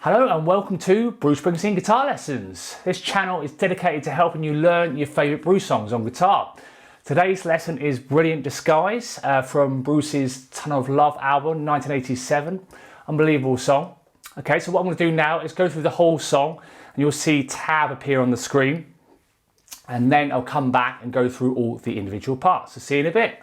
Hello and welcome to Bruce Springsteen Guitar Lessons. This channel is dedicated to helping you learn your favourite Bruce songs on guitar. Today's lesson is Brilliant Disguise from Bruce's Ton of Love album, 1987. Unbelievable song. Okay, so what I'm going to do now is go through the whole song and you'll see tab appear on the screen. And then I'll come back and go through all the individual parts. So see you in a bit.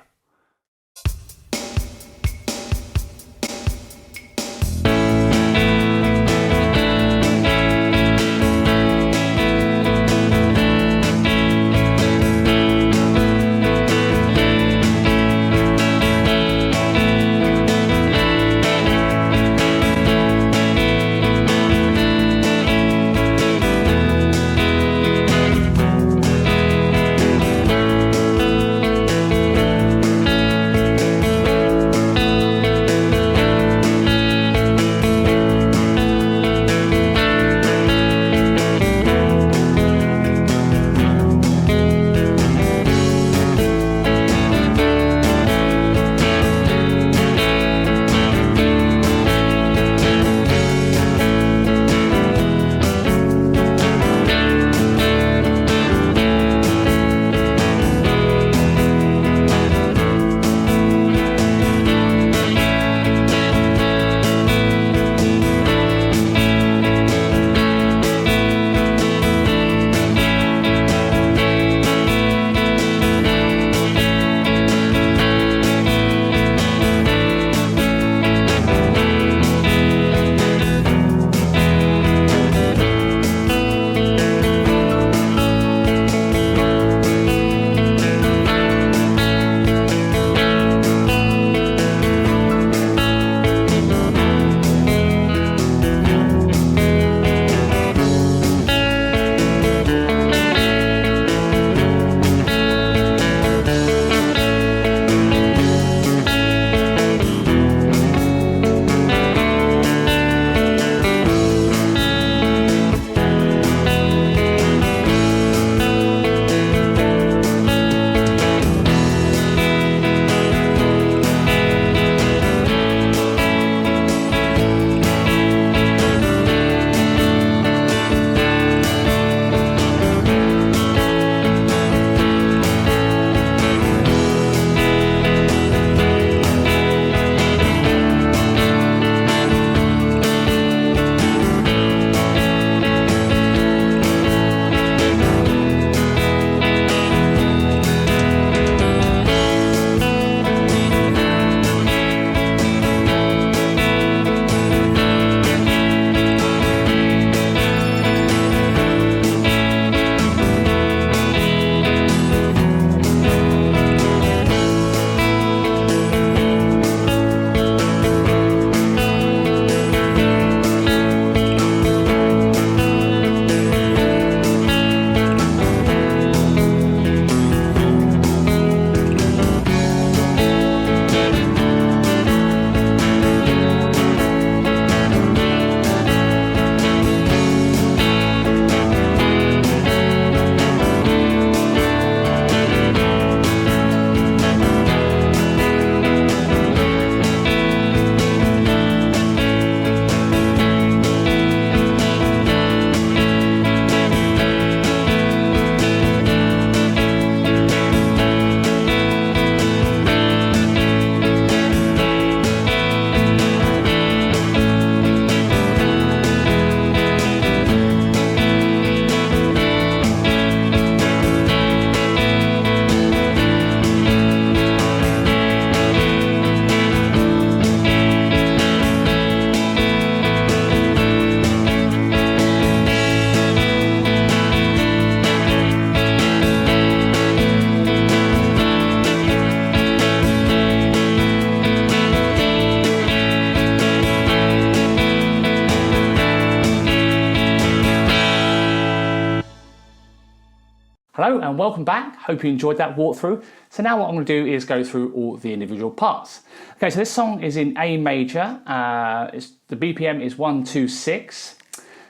Hello and welcome back. Hope you enjoyed that walkthrough. So now what I'm going to do is go through all the individual parts. Okay, so this song is in A major. The BPM is 126.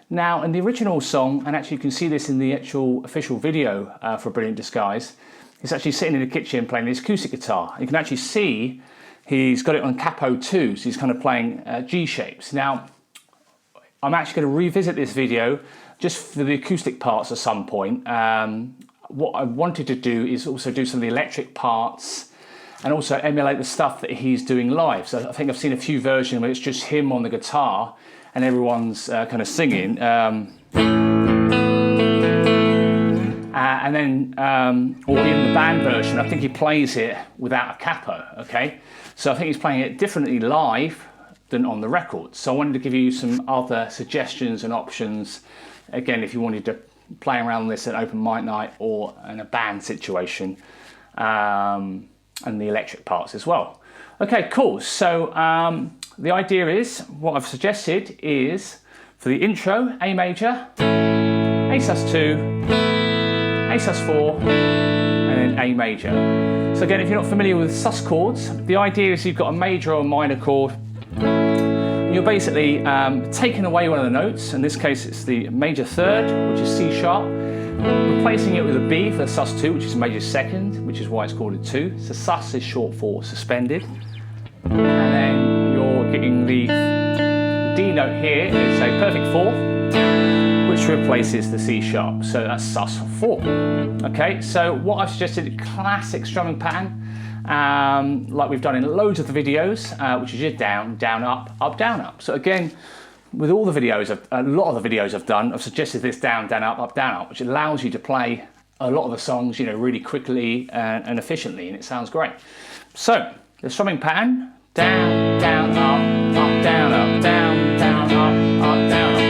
Now in the original song, and actually you can see this in the actual official video for Brilliant Disguise, he's actually sitting in the kitchen playing this acoustic guitar. You can actually see he's got it on capo 2, so he's kind of playing G shapes. Now I'm actually going to revisit this video just for the acoustic parts at some point. What I wanted to do is also do some of the electric parts and also emulate the stuff that he's doing live. So I think I've seen a few versions where it's just him on the guitar and everyone's kind of singing. And then, or even the band version, I think he plays it without a capo, okay? So I think he's playing it differently live than on the record. So I wanted to give you some other suggestions and options. Again, if you wanted to play around this at open mic night or in a band situation, and the electric parts as well. Okay, cool. So the idea is, what I've suggested is, for the intro, A major, A sus2, A sus4, and then A major. So again, if you're not familiar with sus chords, the idea is you've got a major or a minor chord. You're basically taking away one of the notes. In this case, it's the major third, which is C sharp, replacing it with a B for sus2, which is major second, which is why it's called a 2. So sus is short for suspended. And then you're getting the D note here, it's a perfect fourth, which replaces the C sharp. So that's sus4. Okay, so what I've suggested, classic strumming pattern, like we've done in loads of the videos, which is your down, down, up, down, up. So again, with all the videos, a lot of the videos I've done, I've suggested this down, down, up, down, up, which allows you to play a lot of the songs, you know, really quickly and efficiently, and it sounds great. So the strumming pattern: down, down, up, down, up, down, down, up, down, up.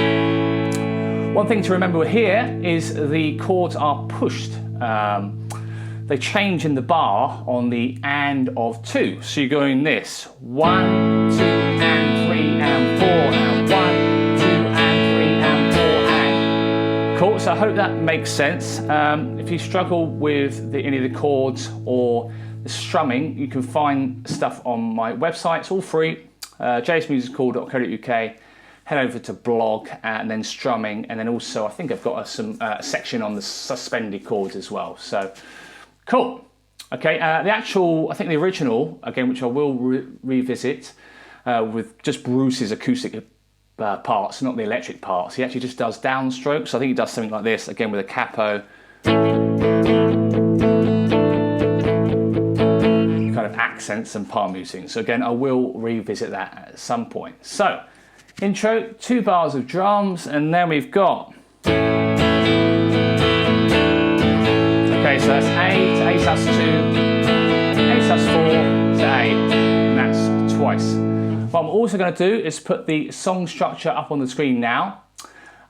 One thing to remember here is the chords are pushed. They change in the bar on the and of 2. So you're going this 1, 2, and 3, and 4, and 1, 2, and 3, and 4, and. Cool, so I hope that makes sense. If you struggle with any of the chords or the strumming, you can find stuff on my website. It's all free, jsmusical.co.uk. Head over to blog and then strumming, and then also I think I've got a section on the suspended chords as well. So cool. Okay, the actual, I think the original, again, which I will revisit with just Bruce's acoustic parts, not the electric parts. He actually just does downstrokes. So I think he does something like this, again with a capo. Kind of accents and palm muting. So again, I will revisit that at some point. So, intro, 2 bars of drums, and then we've got. Okay, so that's A to A sus2, A sus4 to A, and that's twice. What I'm also going to do is put the song structure up on the screen now.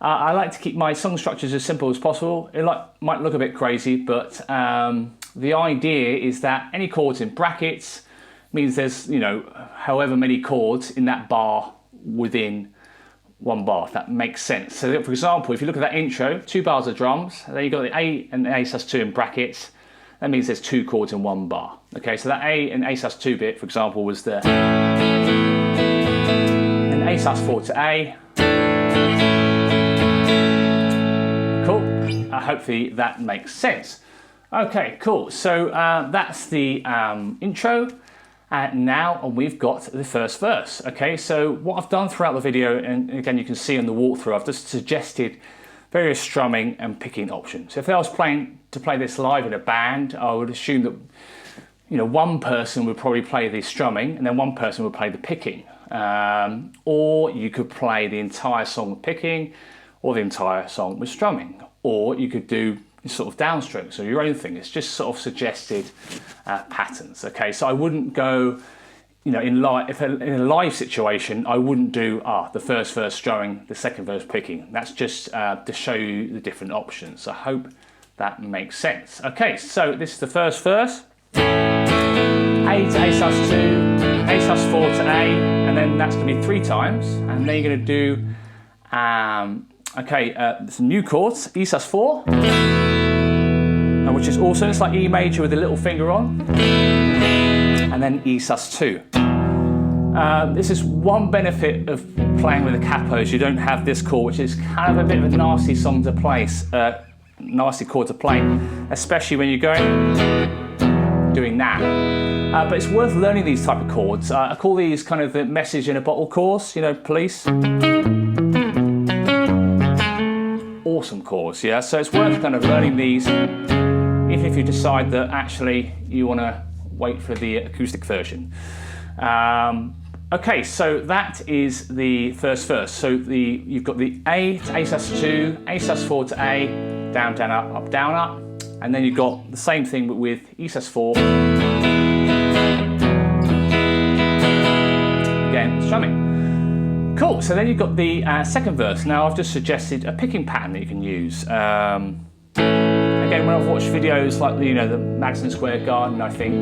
I like to keep my song structures as simple as possible. It might look a bit crazy, but the idea is that any chords in brackets means there's, you know, however many chords in that bar within one bar, if that makes sense. So for example, if you look at that intro, 2 bars of drums, then you've got the A and A sus2 in brackets. That means there's 2 chords in one bar. Okay, so that A and A sus2 bit, for example, was the and A sus4 to A. Cool. Hopefully that makes sense. Okay, cool. So that's the intro. Now we've got the first verse. Okay, so what I've done throughout the video, and again you can see in the walkthrough, I've just suggested various strumming and picking options. If I was planning to play this live in a band, I would assume that, you know, one person would probably play the strumming and then one person would play the picking. Or you could play the entire song with picking or the entire song with strumming. Or you could do sort of downstrokes or your own thing. It's just sort of suggested patterns. Okay, so I wouldn't go, you know, in a live situation, I wouldn't do the first verse strumming, the second verse picking. That's just to show you the different options. I hope that makes sense. Okay, so this is the first verse. A to A sus2, A sus4 to A, and then that's going to be 3 times. And then you're going to do, some new chords, E sus4, which is also, it's like E major with a little finger on, and then E sus2. This is one benefit of playing with a capo, is you don't have this chord, which is kind of a bit of a nasty song to play, nasty chord to play, especially when you're doing that. But it's worth learning these type of chords. I call these kind of the message in a bottle chords, you know, police. awesome chords, yeah? So it's worth kind of learning these, even if you decide that actually you want to wait for the acoustic version. Okay, so that is the first verse. So you've got the A to A sus2, A sus4 to A, down, down, up, down, up. And then you've got the same thing but with E sus4. Again, strumming. Cool, so then you've got the second verse. Now I've just suggested a picking pattern that you can use. Again, when I've watched videos like the Madison Square Garden, I think,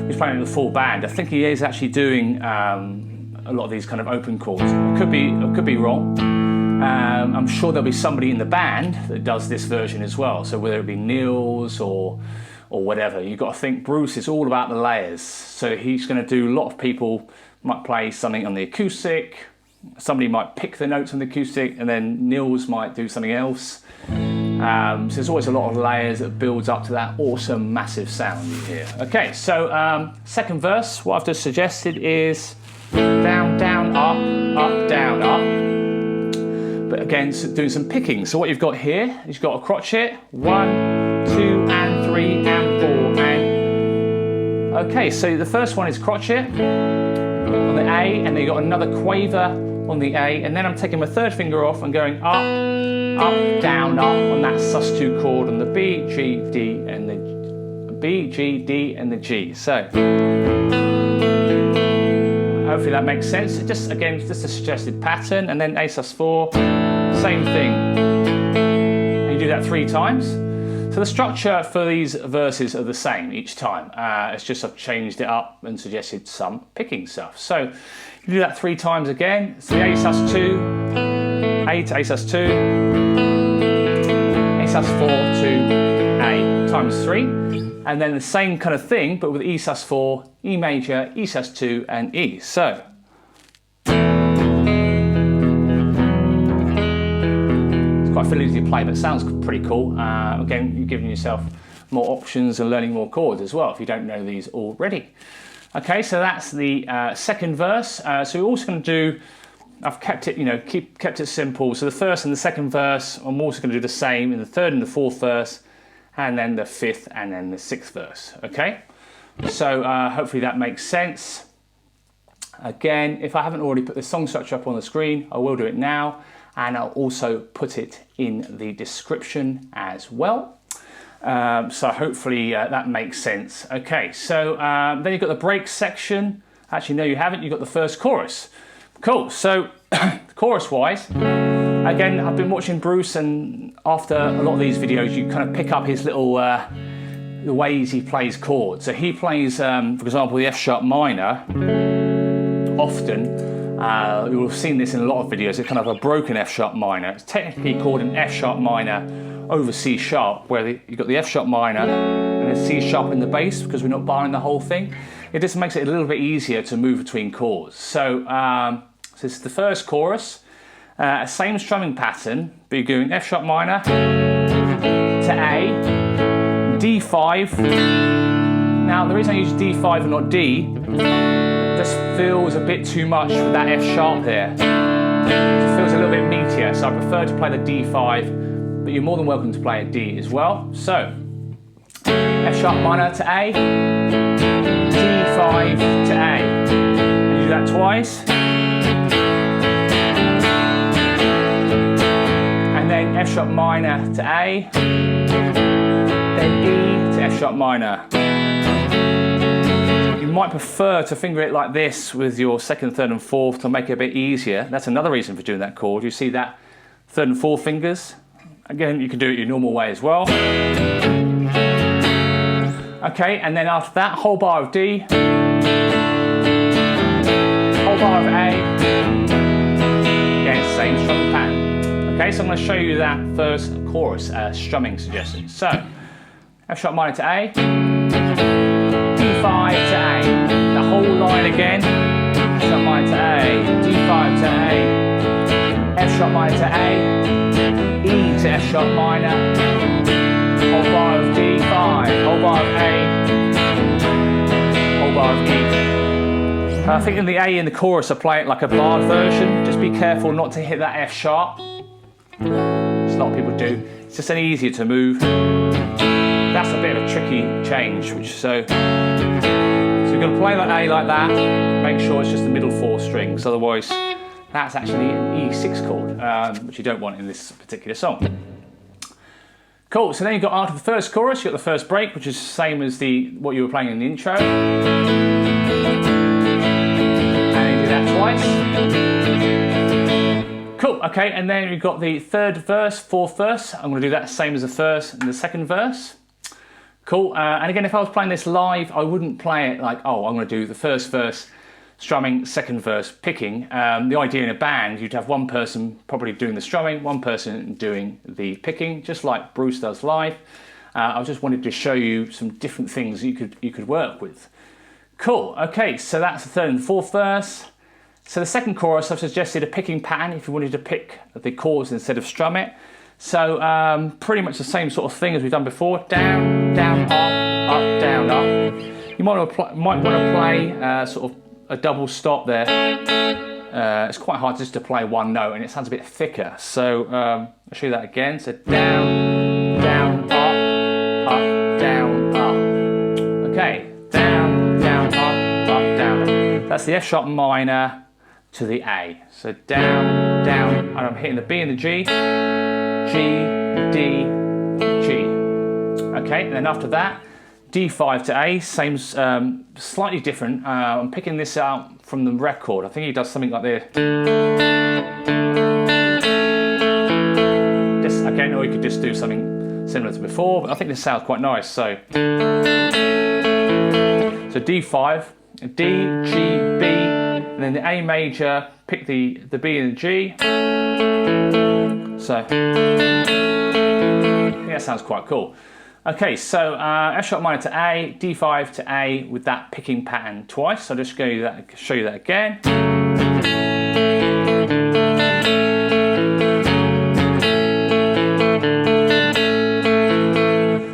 he's playing with a full band. I think he is actually doing a lot of these kind of open chords. I could be wrong. I'm sure there'll be somebody in the band that does this version as well. So whether it be Niels or whatever, you've got to think Bruce is all about the layers. So he's going to do, a lot of people might play something on the acoustic, somebody might pick the notes on the acoustic, and then Niels might do something else. So there's always a lot of layers that builds up to that awesome massive sound you hear. Okay, so second verse, what I've just suggested is down, down, up, up, down, up. But again, so doing some picking. So what you've got here is you've got a crotchet, 1, 2, and 3, and 4, and... Okay, so the first one is crotchet on the A, and then you've got another quaver on the A, and then I'm taking my third finger off and going up, up, down, up on that sus2 chord on the B, G, D, and the B, G, D, and the G. So hopefully that makes sense. Just again, just a suggested pattern, and then A sus4, same thing. And you do that 3 times. So the structure for these verses are the same each time. It's just I've changed it up and suggested some picking stuff. So you do that 3 times again. So the A sus2, A to A sus2, A sus4 to A times 3. And then the same kind of thing, but with E sus4, E major, E sus2, and E. So it's quite fiddly to play, but it sounds pretty cool. Again, you're giving yourself more options and learning more chords as well if you don't know these already. Okay, so that's the second verse. So we're also going to do, I've kept it, kept it simple. So the first and the second verse, I'm also going to do the same in the third and the fourth verse, and then the 5th and then the 6th verse, okay? So hopefully that makes sense. Again, if I haven't already put the song structure up on the screen, I will do it now, and I'll also put it in the description as well. So hopefully that makes sense. Okay, so then you've got the break section. Actually, no, you haven't. You've got the first chorus. Cool, so chorus-wise, again, I've been watching Bruce, and after a lot of these videos, you kind of pick up his little, the ways he plays chords. So he plays, for example, the F sharp minor, often. You'll have seen this in a lot of videos, it's kind of a broken F sharp minor. It's technically called an F sharp minor over C sharp, where you've got the F sharp minor and then C sharp in the bass, because we're not barring the whole thing. It just makes it a little bit easier to move between chords. So, so this is the first chorus. Same strumming pattern, but you're going F sharp minor to A, D5. Now the reason I use D5 and not D, this feels a bit too much for that F sharp there. It feels a little bit meatier, so I prefer to play the D5, but you're more than welcome to play a D as well. So, F sharp minor to A, D5 to A. And you do that twice. And then F sharp minor to A, then E to F sharp minor. You might prefer to finger it like this with your second, third and fourth to make it a bit easier. That's another reason for doing that chord. You see that third and fourth fingers? Again, you can do it your normal way as well. Okay, and then after that, whole bar of D, whole bar of A, again, same strumming pattern. Okay, so I'm going to show you that first chorus strumming suggestion. So, F sharp minor to A, D5 to A, the whole line again, F sharp minor to A, D5 to A, F sharp minor to A, E to F sharp minor, whole bar of D5, whole bar of A, whole bar of E. I think in the A in the chorus I play it like a barred version. Just be careful not to hit that F sharp. So a lot of people do. It's just any easier to move. That's a bit of a tricky change, so you're going to play that A like that, make sure it's just the middle 4 strings, otherwise that's actually an E6 chord, which you don't want in this particular song. Cool, so then you've got after the first chorus, you've got the first break, which is the same as what you were playing in the intro. And you do that twice. Cool, okay, and then you've got the third verse, fourth verse. I'm going to do that same as the first and the second verse. Cool, and again, if I was playing this live, I wouldn't play it like, oh, I'm going to do the first verse strumming, second verse picking. The idea in a band, you'd have one person probably doing the strumming, one person doing the picking, just like Bruce does live. I just wanted to show you some different things you could work with. Cool, okay, so that's the third and fourth verse. So the second chorus, I've suggested a picking pattern if you wanted to pick the chords instead of strum it. So pretty much the same sort of thing as we've done before. Down, down, up, down, up. You might want to play sort of a double stop there. It's quite hard just to play one note and it sounds a bit thicker. So I'll show you that again. So down, down, up, down, up. Okay, down, down, up, down, up. That's the F sharp minor to the A. So down, down, and I'm hitting the B and the G. G, D, G. Okay, and then after that, D5 to A, same, slightly different. I'm picking this out from the record. I think he does something like this. Again, or you could just do something similar to before, but I think this sounds quite nice. So D5, D, G, B, and then the A major, pick the B and the G. So, I think that sounds quite cool. Okay, so F sharp minor to A, D5 to A with that picking pattern twice. So I'll just show you that again.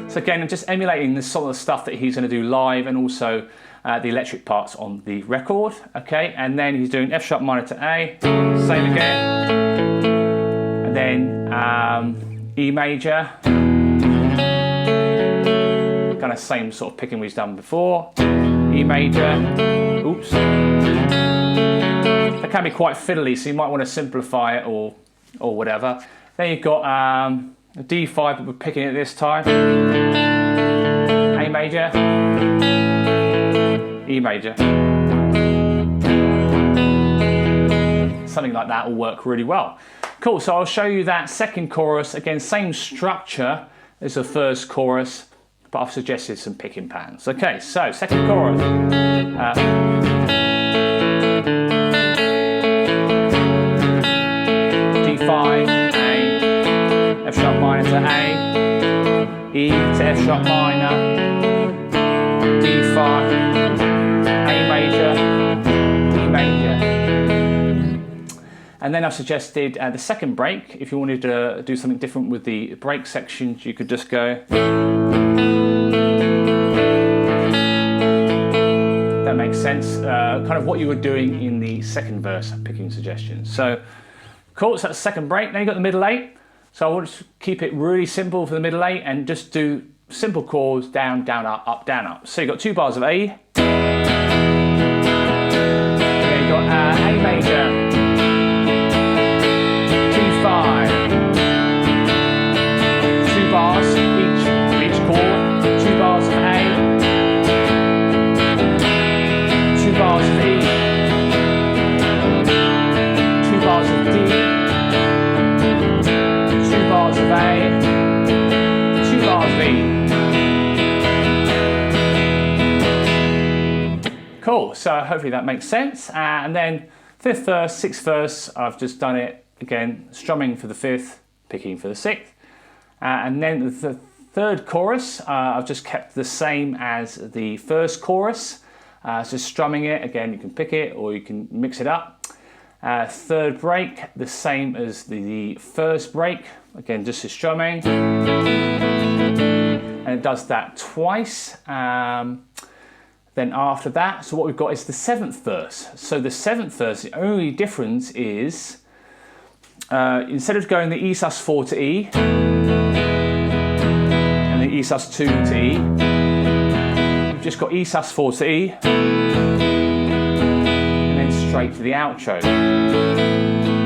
So again, I'm just emulating the sort of stuff that he's going to do live and also the electric parts on the record. Okay, and then he's doing F sharp minor to A, same again. And then E major, kind of same sort of picking we've done before. E major, oops. That can be quite fiddly, so you might want to simplify it or whatever. Then you've got a D5, but we're picking it this time. A major, E major. Something like that will work really well. Cool, so I'll show you that second chorus. Again, same structure as the first chorus, but I've suggested some picking patterns. Okay, so second chorus. D5, A, F sharp minor to A, E to F sharp minor, D5, A major, E major. And then I've suggested the second break. If you wanted to do something different with the break sections, you could just go. That makes sense. Kind of what you were doing in the second verse, picking suggestions. So, cool, so that's the second break. Then you've got the middle 8. So I want to keep it really simple for the middle 8 and just do simple chords, down, down, up, down, up. So you've got 2 bars of A. Then you've got A major. G5, 2 bars each chord, 2 bars of A, 2 bars of E, 2 bars of D, 2 bars of A, 2 bars of E. Cool, so hopefully that makes sense. And then 5th verse, 6th verse, I've just done it. Again, strumming for the 5th, picking for the 6th. And then the third chorus, I've just kept the same as the first chorus. So strumming it, again, you can pick it or you can mix it up. Third break, the same as the first break. Again, just as strumming. And it does that twice. Then after that, so what we've got is the 7th verse. So the 7th verse, the only difference is instead of going the E sus4 to E and the E sus2 to E, you've just got E sus4 to E and then straight to the outro.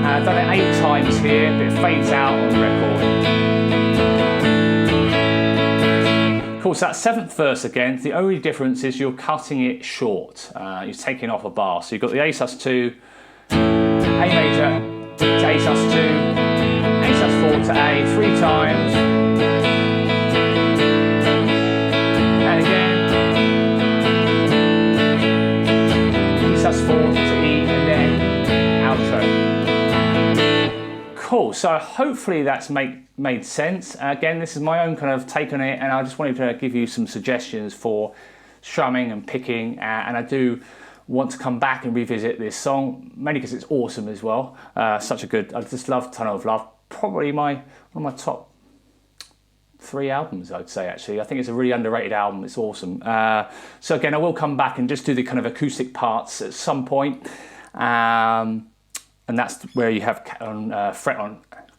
I've done it 8 times here, but it fades out on the record. Of course, that 7th verse again, the only difference is you're cutting it short. You're taking off a bar. So you've got the A sus2, A major to A sus2, A sus4 to A 3 times, and again, E sus4 to E, and then outro. Cool, so hopefully that's made sense. Again, this is my own kind of take on it, and I just wanted to give you some suggestions for strumming and picking, and I do want to come back and revisit this song, mainly because it's awesome as well. Such a good, I just love Tunnel of Love, probably one of my top 3 albums, I'd say, actually. I think it's a really underrated album, it's awesome. So again, I will come back and just do the kind of acoustic parts at some point. And that's where you have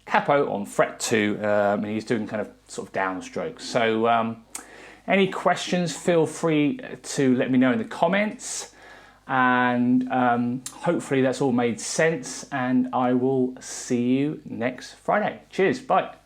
capo on fret 2, and he's doing kind of sort of downstrokes. So any questions, feel free to let me know in the comments, and hopefully that's all made sense, and I will see you next Friday. Cheers, bye.